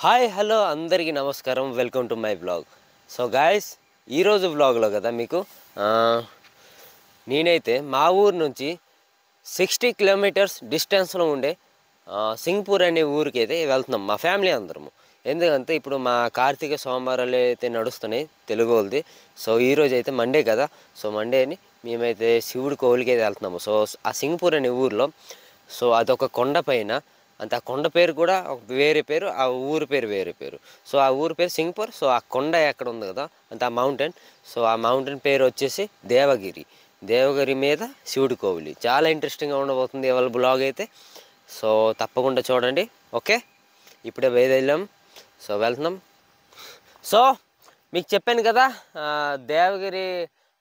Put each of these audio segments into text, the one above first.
Hi hello అందరికీ నమస్కారం. Welcome to my blog. So guys, ఈరోజు బ్లాగ్లో కదా మీకు నేనైతే మా ఊరు నుంచి 60 కిలోమీటర్స్ డిస్టెన్స్లో ఉండే సింగపూర్ అనే ఊరికి అయితే వెళ్తున్నాం మా ఫ్యామిలీ అందరము. ఎందుకంటే ఇప్పుడు మా కార్తీక సోమవారాలు అయితే నడుస్తున్నాయి తెలుగు వాళ్ళది. సో ఈరోజు అయితే మండే కదా. సో మండేని మేమైతే శివుడి కోవిలికి అయితే వెళ్తున్నాము. సో ఆ సింగపూర్ అనే ఊరిలో సో అదొక కొండ పైన, అంత ఆ కొండ పేరు కూడా వేరే పేరు, ఆ ఊరి పేరు వేరే పేరు. సో ఆ ఊరి పేరు సింగపూర్. సో ఆ కొండ ఎక్కడ ఉంది కదా, అంత ఆ మౌంటైన్. సో ఆ మౌంటైన్ పేరు వచ్చేసి దేవగిరి. దేవగిరి మీద శివుడి కోవిలి. చాలా ఇంట్రెస్టింగ్గా ఉండబోతుంది ఇవాళ బ్లాగ్ అయితే. సో తప్పకుండా చూడండి. ఓకే, ఇప్పుడే బయలుదేరాం. సో వెళ్తున్నాం. సో మీకు చెప్పాను కదా దేవగిరి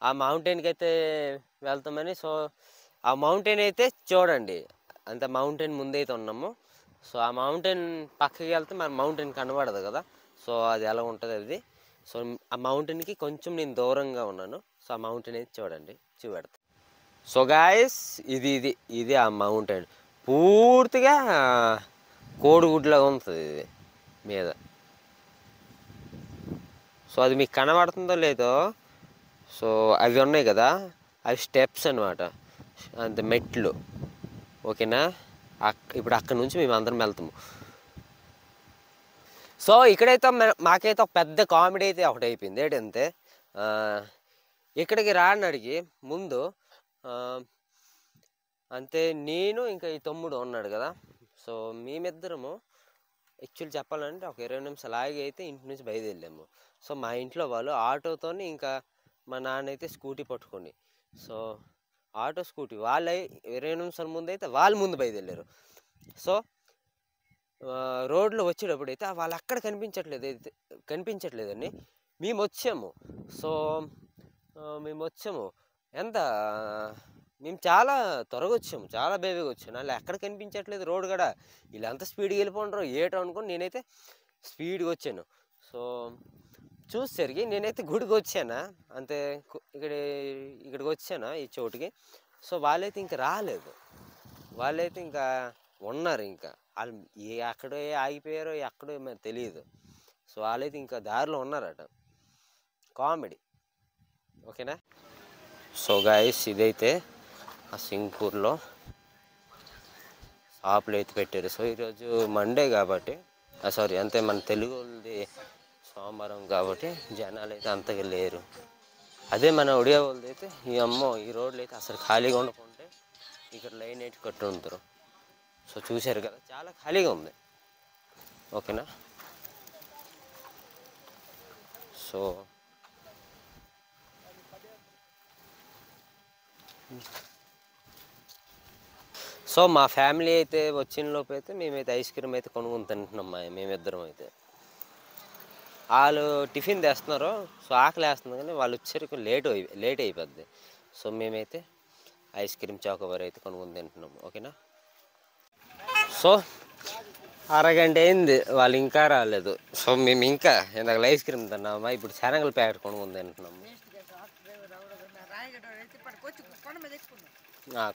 ఆ మౌంటైన్కి అయితే వెళ్తామని. సో ఆ మౌంటైన్ అయితే చూడండి, అంత మౌంటైన్ ముందైతే ఉన్నాము. సో ఆ మౌంటైన్ పక్కకి వెళ్తే మన మౌంటైన్ కనబడదు కదా. సో అది ఎలా ఉంటుంది అది. సో ఆ మౌంటైన్కి కొంచెం నేను దూరంగా ఉన్నాను. సో ఆ మౌంటైన్ అయితే చూడండి, చూపెడతా. సో గాయస్, ఇది ఆ మౌంటైన్ పూర్తిగా కోడిగుడ్లాగా ఉంటుంది ఇది మీద. సో అది మీకు కనబడుతుందో లేదో. సో అవి ఉన్నాయి కదా, అవి స్టెప్స్ అనమాట, అంత మెట్లు. ఓకేనా, ఇప్పుడు అక్కడ నుంచి మేము అందరం వెళ్తాము. సో ఇక్కడైతే మాకైతే ఒక పెద్ద కామెడీ అయితే ఒకటి అయిపోయింది. ఏంటంటే ఇక్కడికి రాని అడిగి ముందు అంతే నేను ఇంకా ఈ తమ్ముడు ఉన్నాడు కదా. సో మేమిద్దరము యాక్చువల్లీ చెప్పాలంటే ఒక 20 నిమిషాలు ఆగి అయితే ఇంటి నుంచి బయలుదేరాము. సో మా ఇంట్లో వాళ్ళు ఆటోతోని, ఇంకా మా నాన్న అయితే స్కూటీ పట్టుకోండి. సో ఆటో స్కూటీ వాళ్ళే 20 నిమిషాల ముందు అయితే వాళ్ళు ముందు బయలుదేరారు. సో రోడ్లో వచ్చేటప్పుడు అయితే వాళ్ళు అక్కడ కనిపించట్లేదని మేము వచ్చాము. సో మేము వచ్చాము ఎంత మేము చాలా త్వరగా వచ్చాము, చాలా బేబీగా వచ్చాను. వాళ్ళు ఎక్కడ కనిపించట్లేదు రోడ్ కూడా. వీళ్ళంతా స్పీడ్గా వెళ్ళిపోండ్రు ఏటో అనుకుని నేనైతే స్పీడ్గా వచ్చాను. సో చూసేసరికి నేనైతే గుడికి వచ్చానా, అంతే ఇక్కడికి వచ్చానా ఈ చోటుకి. సో వాళ్ళైతే ఇంకా రాలేదు, వాళ్ళైతే ఇంకా ఉన్నారు. ఇంకా వాళ్ళు ఎక్కడో ఆగిపోయారో ఎక్కడో ఏమో తెలియదు. సో వాళ్ళైతే ఇంకా దారిలో ఉన్నారట. కామెడీ. ఓకేనా. సో గాయస్, ఇదైతే ఆ సింగపూర్లో షాపులు అయితే పెట్టారు. సో ఈరోజు మండే కాబట్టి, సారీ అంతే మన తెలుగు వాళ్ళది సోమవారం కాబట్టి జనాలు అయితే అంతగా లేరు. అదే మన ఒడియా వాళ్ళది అయితే ఈ రోడ్లు అయితే అసలు ఖాళీగా ఉండకుంటే ఇక్కడ లైన్ అయితే కట్టి ఉంటారు. సో చూశారు కదా, చాలా ఖాళీగా ఉంది. ఓకేనా. సో మా ఫ్యామిలీ అయితే వచ్చిన లోపు అయితే మేమైతే ఐస్ క్రీమ్ అయితే కొనుక్కొని తింటున్నాం. మేమిద్దరం అయితే వాళ్ళు టిఫిన్ తెస్తున్నారు. సో ఆకలి వేస్తుంది కానీ వాళ్ళు వచ్చేసరికి లేట్ అయిపోద్ది. సో మేమైతే ఐస్ క్రీమ్ చాకోబార్ అయితే కొనుక్కొని తింటున్నాము. ఓకేనా. సో అరగంట అయింది, వాళ్ళు ఇంకా రాలేదు. సో మేము ఇంకా ఇందాక ఐస్ క్రీమ్ తిన్నామా, ఇప్పుడు శనగల ప్యాకెట్ కొనుక్కొని తింటున్నాము.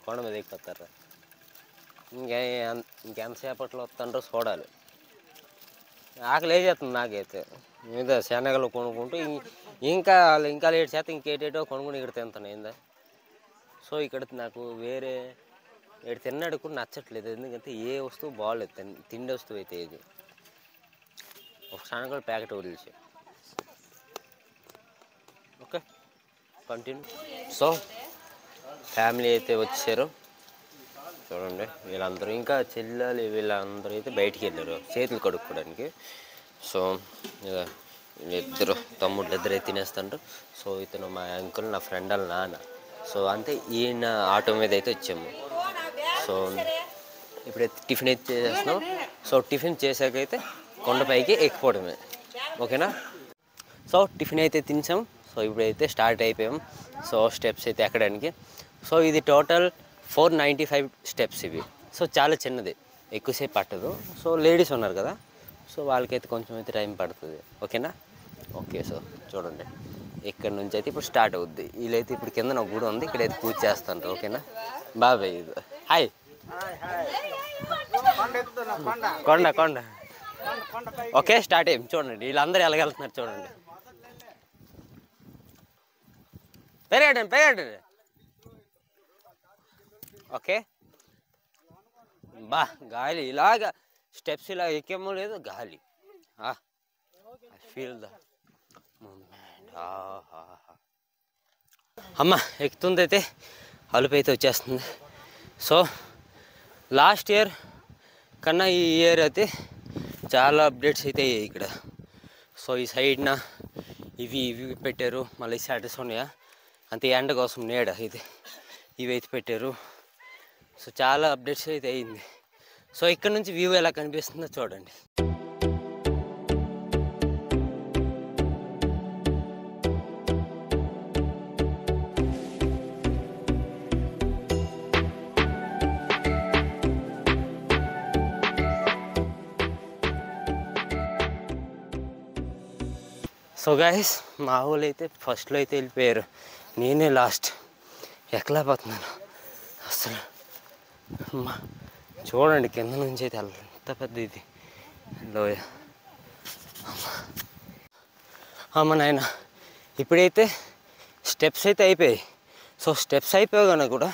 కొండ మీద ఎక్కిపోతారు. ఇంకెంతసేపట్లో వస్తుండ్రో చూడాలి. ఆకలి వేసేస్తుంది నాకైతే. మీద శనగలు కొనుక్కుంటూ ఇంకా లేట్ చేస్తే ఇంకేటేటో కొనుక్కొని ఇక్కడ తింటాను ఏందా. సో ఇక్కడ నాకు వేరే ఇక్కడ తిన్నాడు కూడా నచ్చట్లేదు. ఎందుకంటే ఏ వస్తువు బాగోలేదు, తిండి వస్తువు అయితే ఇది. ఒక శనగలు ప్యాకెట్ వదిలేసి. Okay, continue. సో ఫ్యామిలీ అయితే వచ్చారు చూడండి. వీళ్ళందరూ ఇంకా చెల్లెలు వీళ్ళందరూ అయితే బయటికి వెళ్ళారు చేతులు కడుక్కోవడానికి. సో వీళ్ళిద్దరు తమ్ముళ్ళు ఇద్దరైతే తినేస్తుంటారు. సో ఇతను మా అంకుల్, నా ఫ్రెండ్ వాళ్ళ నాన్న. సో అంతే, ఈయన ఆటో మీద అయితే వచ్చాము. సో ఇప్పుడైతే టిఫిన్ అయితే చేసేస్తున్నాం. సో టిఫిన్ చేసాకైతే కొండపైకి ఎక్కిపోవడమే. ఓకేనా. సో టిఫిన్ అయితే తినేసాం. సో ఇప్పుడైతే స్టార్ట్ అయిపోయాం. సో స్టెప్స్ అయితే ఎక్కడానికి. సో ఇది టోటల్ 495 స్టెప్స్ ఇవి. సో చాలా చిన్నది, ఎక్కువసేపు పట్టదు. సో లేడీస్ ఉన్నారు కదా, సో వాళ్ళకైతే కొంచెం అయితే టైం పడుతుంది. ఓకేనా. ఓకే. సో చూడండి, ఇక్కడ నుంచి అయితే ఇప్పుడు స్టార్ట్ అవుద్ది. వీళ్ళైతే ఇప్పుడు కింద నా గుడి ఉంది, ఇక్కడైతే పూజ చేస్తాను. ఓకేనా. బాబాయ్ ఇది హాయ్. కొండ ఓకే స్టార్ట్ అయ్యాం. చూడండి వీళ్ళందరూ ఎలాగెళ్తున్నారు చూడండి. పెరగండి. ఓకే బా గాలి ఇలాగా స్టెప్స్ ఇలా ఎక్కేమో లేదు గాలి. I feel the moment. అమ్మ ఎక్కుతుంది అయితే అలుపు అయితే వచ్చేస్తుంది. సో లాస్ట్ ఇయర్ కన్నా ఈ ఇయర్ అయితే చాలా అప్డేట్స్ అయితే అయ్యాయి ఇక్కడ. సో ఈ సైడ్న ఇవి పెట్టారు. మళ్ళీ స్టాటస్ ఉన్నాయా అంతే ఎండ కోసం నీడ ఇది ఇవి అయితే పెట్టారు. సో చాలా అప్డేట్స్ అయితే అయ్యింది. సో ఇక్కడ నుంచి వ్యూ ఎలా కనిపిస్తుందో చూడండి. సో గైస్ మా ఊళ్ళు అయితే ఫస్ట్లో అయితే వెళ్ళిపోయారు. నేనే లాస్ట్ ఎక్కలేకపోతున్నాను అసలు. చూడండి కింద నుంచి అయితే ఎంత పెద్ద ఇది లోయ. అమ్మ నాయన ఇప్పుడైతే స్టెప్స్ అయితే అయిపోయాయి. సో స్టెప్స్ అయిపోయాగానే కూడా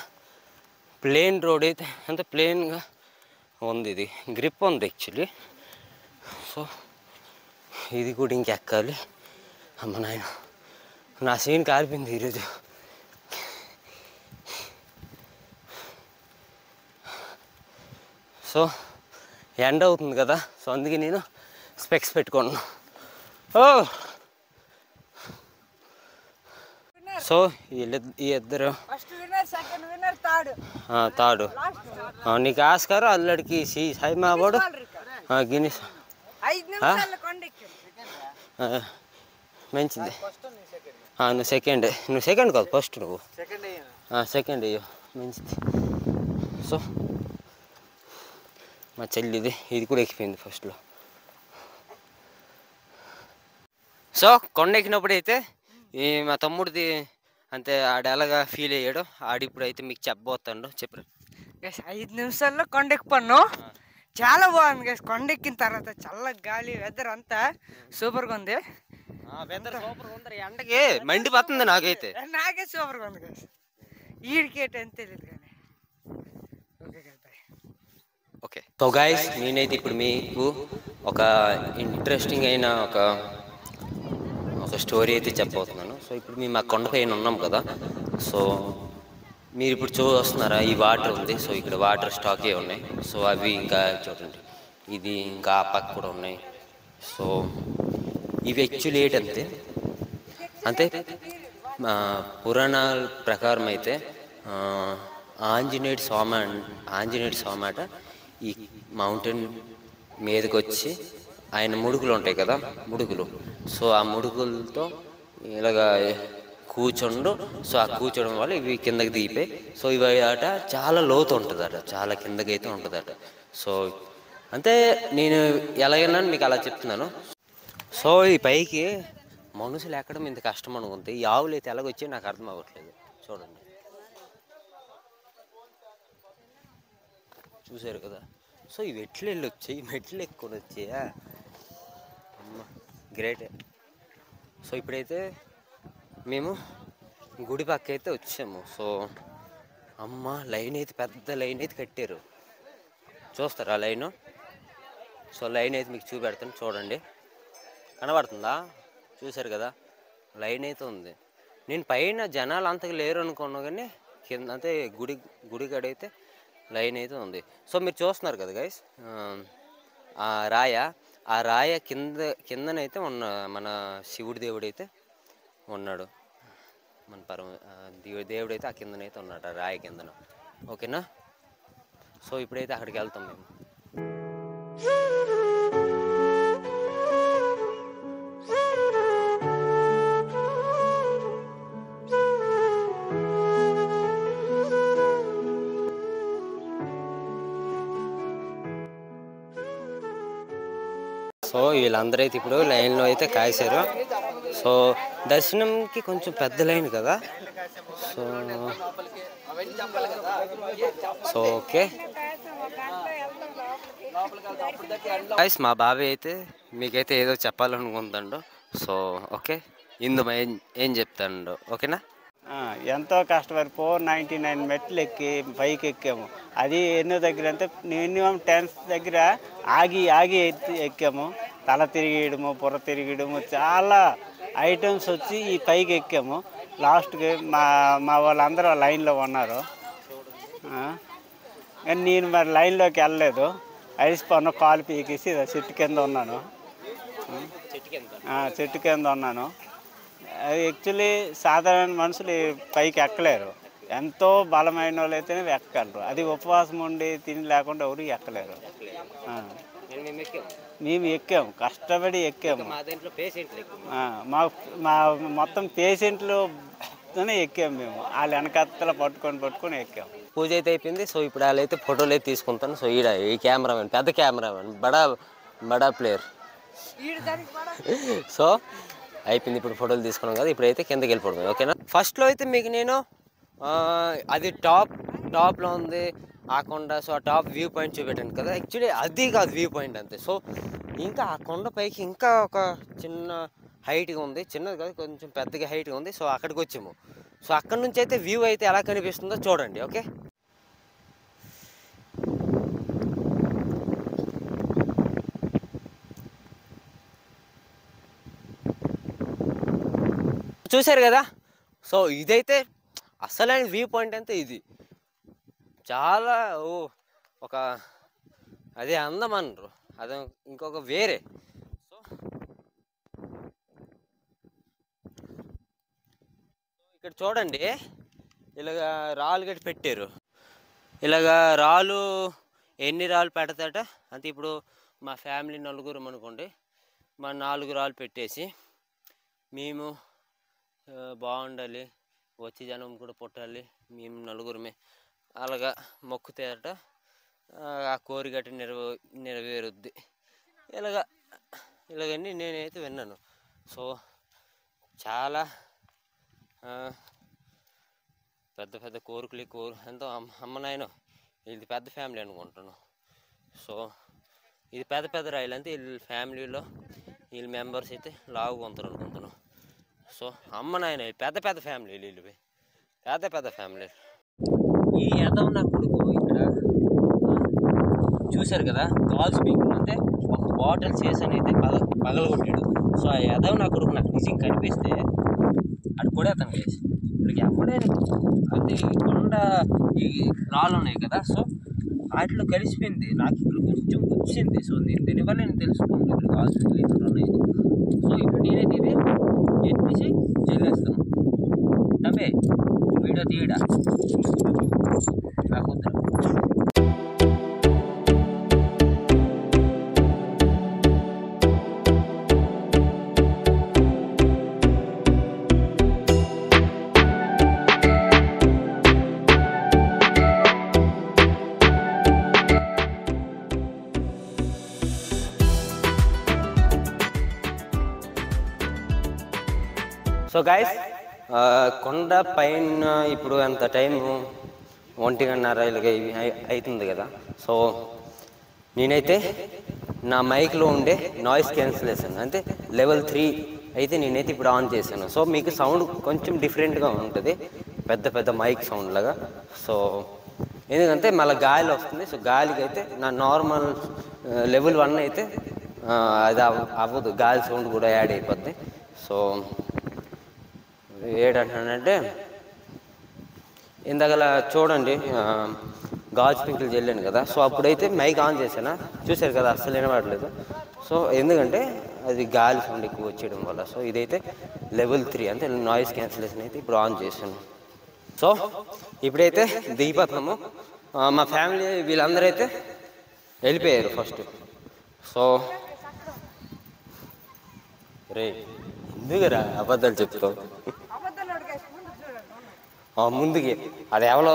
ప్లేన్ రోడ్ అయితే అంత ప్లేన్గా ఉంది. ఇది గ్రిప్ ఉంది యాక్చువల్లీ. సో ఇది కూడా ఇంకెక్కాలి. అమ్మ నాయన నా సీన్ కాలిపోయింది ఈరోజు. సో ఎండ అవుతుంది కదా, సో అందుకే నేను స్పెక్స్ పెట్టుకున్నాను. సో ఈ ఇద్దరు తాడు నీకు ఆస్కారు అల్లడికి సాయి మావాడు గిన్నెస్ మంచిది. నువ్వు సెకండ్ కాదు ఫస్ట్, నువ్వు సెకండ్ అయ్యో మంచిది. సో మా చెల్లిది ఇది కూడా ఎక్కిపోయింది ఫస్ట్లో. సో కొండ ఎక్కినప్పుడు అయితే ఈ మా తమ్ముడిది అంతే ఆడ ఎలాగా ఫీల్ అయ్యాడు ఆడిప్పుడు అయితే మీకు చెప్పబోతాడు. చెప్పరు 5 నిమిషాల్లో కొండ ఎక్కిపోను. చాలా బాగుంది గైస్. కొండ ఎక్కిన తర్వాత చల్ల గాలి వెదర్ అంతా సూపర్గా ఉంది. వెదర్ సూపర్గా ఉంది. ఎండకి మండిపోతుంది నాకైతే. నాకే సూపర్గా ఉంది గైస్. ఈడికేట అని తెలియదు కానీ. ఓకే సో గైస్ నేనైతే ఇప్పుడు మీకు ఒక ఇంట్రెస్టింగ్ అయిన ఒక స్టోరీ అయితే చెప్పబోతున్నాను. సో ఇప్పుడు మేము ఆ కొండపైన ఉన్నాం కదా. సో మీరు ఇప్పుడు చూస్తున్నారా ఈ వాటర్ ఉంది. సో ఇక్కడ వాటర్ స్టాక్ అయ్యి ఉన్నాయి. సో అవి ఇంకా చూడండి ఇది ఇంకా ఆ పక్క కూడా ఉన్నాయి. సో ఇవి యాక్చువల్లీ అంటే పురాణాల ప్రకారం అయితే ఆంజనేయుడు స్వామి అట ఈ మౌంటైన్ మీదకి వచ్చి ఆయన ముడుగులు ఉంటాయి కదా, ముడుగులు. సో ఆ ముడుగులతో ఇలాగా కూర్చోండు. సో ఆ కూర్చోవడం వల్ల ఇవి కిందకి దిగిపోయి సో ఇవి అట చాలా లోతు ఉంటుందట, చాలా కిందకి అయితే ఉంటుందట. సో అంటే నేను ఎలాగైనా మీకు అలా చెప్తున్నాను. సో ఈ పైకి మనుషులు ఎక్కడం ఇంత కష్టం అనుకుంటే ఈ ఆవులు అయితే ఎలాగొచ్చి నాకు అర్థం అవ్వట్లేదు. చూడండి చూసారు కదా. సో ఇవి ఎట్లు వెళ్ళి వచ్చాయి, మెట్లు ఎక్కుని వచ్చాయా అమ్మ గ్రేటే. సో ఇప్పుడైతే మేము గుడి పక్క అయితే వచ్చాము. సో అమ్మ లైన్ అయితే పెద్ద లైన్ అయితే కట్టారు. చూస్తారా లైను? సో లైన్ అయితే మీకు చూపెడతాను చూడండి. కనబడుతుందా? చూసారు కదా లైన్ అయితే ఉంది. నేను పైన జనాలు అంతగా లేరు అనుకున్నా కానీ కింద అంటే గుడి కాడ అయితే లైన్ అయితే ఉంది. సో మీరు చూస్తున్నారు కదా గైస్ ఆ రాయ కిందనైతే మన శివుడి దేవుడు అయితే ఉన్నాడు. మన దేవుడైతే ఆ కిందనైతే ఉన్నాడు, ఆ రాయి కిందన. ఓకేనా? సో ఇప్పుడైతే అక్కడికి వెళ్తాం మేము. సో వీళ్ళందరూ అయితే ఇప్పుడు లైన్లో అయితే కాసారు. సో దర్శనంకి కొంచెం పెద్ద లైన్ కదా. సో ఓకే గైస్ మా బాబాయ్ అయితే మీకైతే ఏదో చెప్పాలనుకుంటాడు. సో ఓకే, ఇందు ఏం చెప్తాడు, ఓకేనా? ఎంతో కష్టపడి 499 మెట్లు ఎక్కి పైకి ఎక్కాము. అది ఎన్నో దగ్గర అంటే మినిమం 10th దగ్గర ఆగి ఆగి ఎక్కాము. తల తిరిగేయడము, బుర్ర తిరిగేయడము, చాలా ఐటమ్స్ వచ్చి ఈ పైకి ఎక్కాము. లాస్ట్కి మా వాళ్ళందరూ లైన్లో ఉన్నారు. కానీ నేను మరి లైన్లోకి వెళ్ళలేదు. ఐస్పన్ను కాలు పీకేసి చెట్టు కింద ఉన్నాను. చెట్టు కింద ఉన్నాను. అది యాక్చువల్లీ సాధారణ మనుషులు పైకి ఎక్కలేరు. ఎంతో బలమైన వాళ్ళు అయితేనే ఎక్కగలరు. అది ఉపవాసం ఉండి తిని లేకుండా ఎవరు ఎక్కలేరు. మేము ఎక్కాము, కష్టపడి ఎక్కాము. మా మొత్తం పేషెంట్లుతోనే ఎక్కాము మేము. వాళ్ళు వెనకత్తల పట్టుకొని ఎక్కాము. పూజ అయితే అయిపోయింది. సో ఇప్పుడు వాళ్ళైతే ఫోటోలు అయితే తీసుకుంటాను. సో ఈ కెమెరామెన్, పెద్ద కెమెరామెన్, బడా ప్లేయర్. సో అయిపోయింది, ఇప్పుడు ఫోటోలు తీసుకున్నాం కదా, ఇప్పుడైతే కిందకి వెళ్ళిపోవడం, ఓకేనా? ఫస్ట్లో అయితే మీకు నేను అది టాప్లో ఉంది ఆ కొండ. సో ఆ టాప్ వ్యూ పాయింట్ చూపెట్టాను కదా, యాక్చువల్లీ అది కాదు వ్యూ పాయింట్ అంతే. సో ఇంకా ఆ కొండ పైకి ఇంకా ఒక చిన్న హైట్గా ఉంది, చిన్నది కాదు కొంచెం పెద్దగా హైట్గా ఉంది. సో అక్కడికి వచ్చాము. సో అక్కడ నుంచి అయితే వ్యూ అయితే ఎలా కనిపిస్తుందో చూడండి, ఓకే? చూశారు కదా. సో ఇదైతే అసలైన వ్యూ పాయింట్ అంతే. ఇది చాలా ఒక అదే అందం అనరు, అదే ఇంకొక వేరే. సో ఇక్కడ చూడండి, ఇలాగ రాళ్ళు గట్టి పెట్టారు. ఇలాగ రాళ్ళు ఎన్ని రాళ్ళు పెడతాట అంటే, ఇప్పుడు మా ఫ్యామిలీ నలుగురు అనుకోండి, మా 4 రాళ్ళు పెట్టేసి మేము బాగుండాలి, వచ్చే జనం కూడా పుట్టాలి, మేము నలుగురమే అలాగా మొక్కుతారట. ఆ కోరికట నెరవేరుద్ది. ఇలాగన్నీ నేనైతే విన్నాను. సో చాలా పెద్ద కోరికలు ఎంతో అమ్మ నాయన, ఇది పెద్ద ఫ్యామిలీ అనుకుంటున్నాను. సో ఇది పెద్ద రాయలు అంతే. వీళ్ళ ఫ్యామిలీలో వీళ్ళ మెంబర్స్ అయితే లావుగా ఉంటారు అనుకుంటున్నాను. సో అమ్మ నాయన పెద్ద ఫ్యామిలీ, వీళ్ళు పెద్ద ఫ్యామిలీ. ఈ యదవ నా కొడుకు ఇక్కడ చూశారు కదా, గాల్స్ పీకులు అంటే ఒక బాటిల్ చేసాను అయితే పగలగొట్టాడు. సో ఆ యదవ నా కొడుకు నాకు నిజం కనిపిస్తే అటు కూడా అతను వేసి ఇక్కడికి ఎప్పుడైనా అంటే ఈ కొండ ఈ రాళ్ళు ఉన్నాయి కదా, సో వాటిలో కలిసిపోయింది. నాకు ఇక్కడ కొంచెం వచ్చింది. సో నేను దీనివల్ల నేను తెలుసుకున్నాను ఇక్కడ గాల్స్ పీకులు ఇక్కడ ఉన్నాయి. సో ఇప్పుడు నేనైతే ఇది ఎత్తిసి చెల్లేస్తాను. తప్పే వీడియో తీయడా నాకు వద్దు. సో గైస్, కొండ పైన ఇప్పుడు అంత టైము 1:30 ఇలాగ అవుతుంది కదా. సో నేనైతే నా మైక్లో ఉండే నాయిస్ క్యాన్సిలేషన్ అంటే లెవెల్ 3 అయితే నేనైతే ఇప్పుడు ఆన్ చేశాను. సో మీకు సౌండ్ కొంచెం డిఫరెంట్గా ఉంటుంది, పెద్ద మైక్ సౌండ్ లాగా. సో ఎందుకంటే మళ్ళీ గాలి వస్తుంది. సో గాలికి అయితే నా నార్మల్ లెవెల్ 1 అయితే అది అవ్వదు, గాలి సౌండ్ కూడా యాడ్ అయిపోద్ది. సో ఏంటంటే ఇందాకలా చూడండి గాజు పింకులు చెల్లాను కదా. సో అప్పుడైతే మైక్ ఆన్ చేశాను, చూశారు కదా, అస్సలు వినపడలేదు. సో ఎందుకంటే అది గాలి సౌండ్ ఎక్కువ వచ్చేయడం వల్ల. సో ఇదైతే లెవెల్ 3 అంటే నాయిస్ క్యాన్సిలేషన్ అయితే ఇప్పుడు ఆన్ చేశాను. సో ఇప్పుడైతే దిగిపోతున్నాము. మా ఫ్యామిలీ వీళ్ళందరూ అయితే వెళ్ళిపోయారు ఫస్ట్. సో రే ఎందుకురా అబద్ధాలు చెప్తావు, ముందుకి అది ఎవరో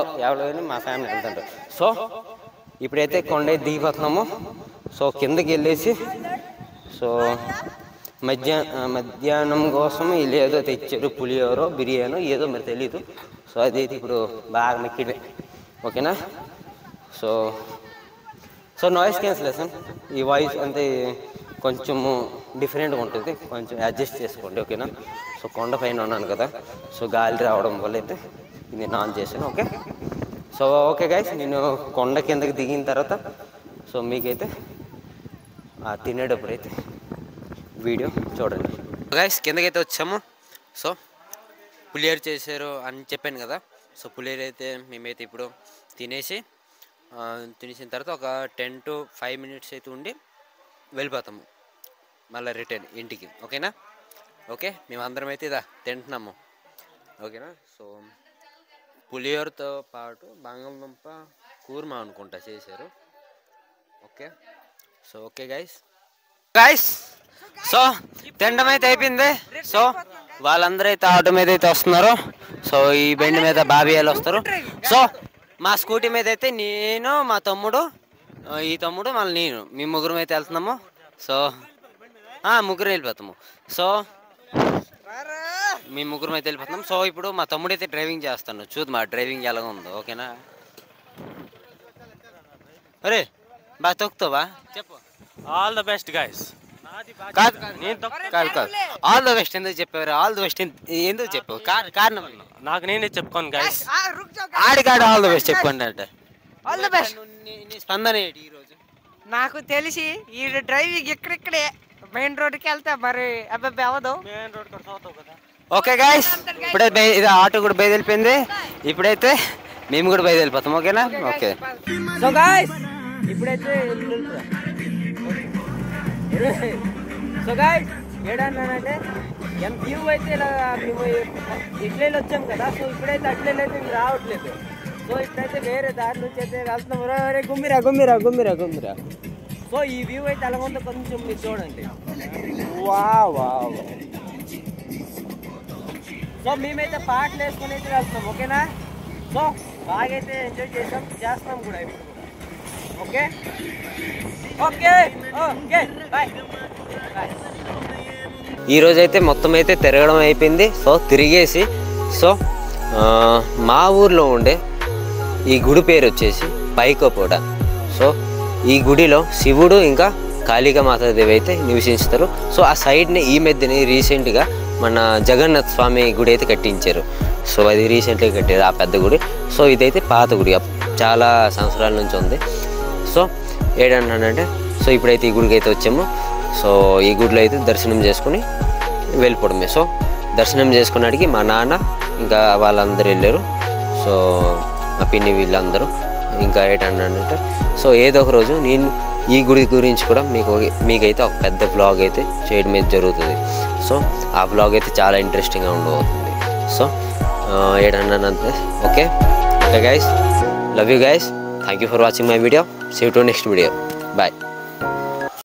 మా ఫ్యామిలీ వెళ్తుంటారు. సో ఇప్పుడైతే కొండ దిగిపోతున్నాము. సో కిందకి వెళ్ళేసి సో మధ్యాహ్నం కోసం వీళ్ళు ఏదో తెచ్చారు, పులిహోరో బిర్యానో ఏదో మరి తెలీదు. సో అదైతే ఇప్పుడు బాగా మెక్కిడే, ఓకేనా? సో సో నాయిస్ క్యాన్సిలేషన్ ఈ వాయిస్ అంతే కొంచెము డిఫరెంట్గా ఉంటుంది, కొంచెం అడ్జస్ట్ చేసుకోండి ఓకేనా. సో కొండ పైన ఉన్నాను కదా, సో గాలి రావడం వల్ల అయితే ఇది ఆన్ చేశాను ఓకే. సో ఓకే గైస్, నేను కొండ కిందకి దిగిన తర్వాత సో మీకైతే తినేటప్పుడు అయితే వీడియో చూడండి. గైస్ కిందకైతే వచ్చాము. సో పులిహోర చేశారు అని చెప్పాను కదా, సో పులిహోర అయితే మేమైతే ఇప్పుడు తినేసిన తర్వాత ఒక 10 to 5 minutes అయితే ఉండి వెళ్ళిపోతాము మళ్ళీ రిటర్న్ ఇంటికి ఓకేనా. ఓకే మేమందరం అయితే ఇదా తింటున్నాము ఓకేనా. సో పులిహోరతో పాటు బంగాళదుంప కూర్మా అనుకుంటా చేశారు okay. So okay guys so తినడం అయితే అయిపోయింది. సో వాళ్ళందరూ అయితే ఆటో మీద అయితే వస్తున్నారు. సో ఈ బండి మీద బాబీ వాళ్ళు వస్తారు. సో మా స్కూటీ మీద అయితే నేను మా తమ్ముడు ఈ తమ్ముడు మళ్ళీ నేను మీ ముగ్గురం అయితే వెళ్తున్నాము. సో ముగ్గురు వెళ్ళిపోతాము. సో మీ ముగ్గురం అయితే వెళ్ళిపోతున్నాం. సో ఇప్పుడు మా తమ్ముడు అయితే డ్రైవింగ్ చేస్తాను, చూద్దాం మా డ్రైవింగ్ ఎలాగ ఉందో ఓకేనా. అరే బాగా తొక్కుతావా చెప్పు. All the best guys. కాదు ఆల్ ద బెస్ట్ ఎందుకు చెప్పారు? ఆల్ ద బెస్ట్ ఎందుకు చెప్పావు? కారణం నాకు నేనే చెప్పుకోను గైస్. ఆడికాడు ఆల్ ద బెస్ట్ చెప్పండి అంటే ఆల్ ద బెస్ట్. నీ స్పందన ఏంటి ఈరోజు? నాకు తెలిసి ఈ డ్రైవింగ్ ఇక్కడిక్కడే మెయిన్ రోడ్డుకి వెళ్తా మరి అబ్బాయి అవ్వదు. మెయిన్ రోడ్ కూడా చూస్తావు కదా. ఓకే గైస్ ఇప్పుడే ఇది ఆటో కూడా బయలుదేరిపోయింది. ఇప్పుడైతే మేము కూడా బయలుదేరిపోతాం ఓకేనా. ఓకే సో గైస్ ఇప్పుడైతే సో గైస్ ఏడన్నానంటే వ్యూ అయితే ఇలా మేము ఇట్లే వచ్చాం కదా. సో ఇప్పుడైతే అట్లే అయితే మేము రావట్లేదు. సో ఇప్పుడైతే వేరే దారి నుంచి అయితే వెళ్తున్నాం. రే గుమ్మిరా గుమ్మిరా గుమ్మిరా గుమ్మిరా. సో ఈ వ్యూ అయితే ఎలా ఉందో కొంచెం మీరు చూడండి. వా వా సో మేమైతే పాటలు వేసుకొని అయితే వెళ్తున్నాం ఓకేనా. సో బాగైతే ఎంజాయ్ చేస్తాం కూడా ఇప్పుడు ఓకే. Okay okay bye. ఈరోజైతే మొత్తం అయితే తిరగడం అయిపోయింది. సో తిరిగేసి సో మా ఊర్లో ఉండే ఈ గుడి పేరు వచ్చేసి పైకోపోడ. సో ఈ గుడిలో శివుడు ఇంకా కాళికా మాతాదేవి అయితే నివసించుతారు. సో ఆ సైడ్ని ఈ మధ్యని రీసెంట్గా మన జగన్నాథ్ స్వామి గుడి అయితే కట్టించారు. సో అది రీసెంట్గా కట్టారు ఆ పెద్ద గుడి. సో ఇదైతే పాత గుడి, చాలా సంవత్సరాల నుంచి ఉంది. సో ఏడన్నానంటే సో ఇప్పుడైతే ఈ గుడికి అయితే వచ్చాము. సో ఈ గుడిలో అయితే దర్శనం చేసుకుని వెళ్ళిపోవడమే. సో దర్శనం చేసుకున్నాడికి మా నాన్న ఇంకా వాళ్ళందరూ వెళ్ళారు. సో మా పిన్ని వీళ్ళందరూ ఇంకా ఏంటంటే సో ఏదో ఒక రోజు నేను ఈ గుడి గురించి కూడా మీకైతే ఒక పెద్ద బ్లాగ్ అయితే చేయడం అయితే జరుగుతుంది. సో ఆ బ్లాగ్ అయితే చాలా ఇంట్రెస్టింగ్గా ఉండబోతుంది. సో ఏంటంటే okay okay guys, love you guys, thank you for watching my video. See you to next video, bye.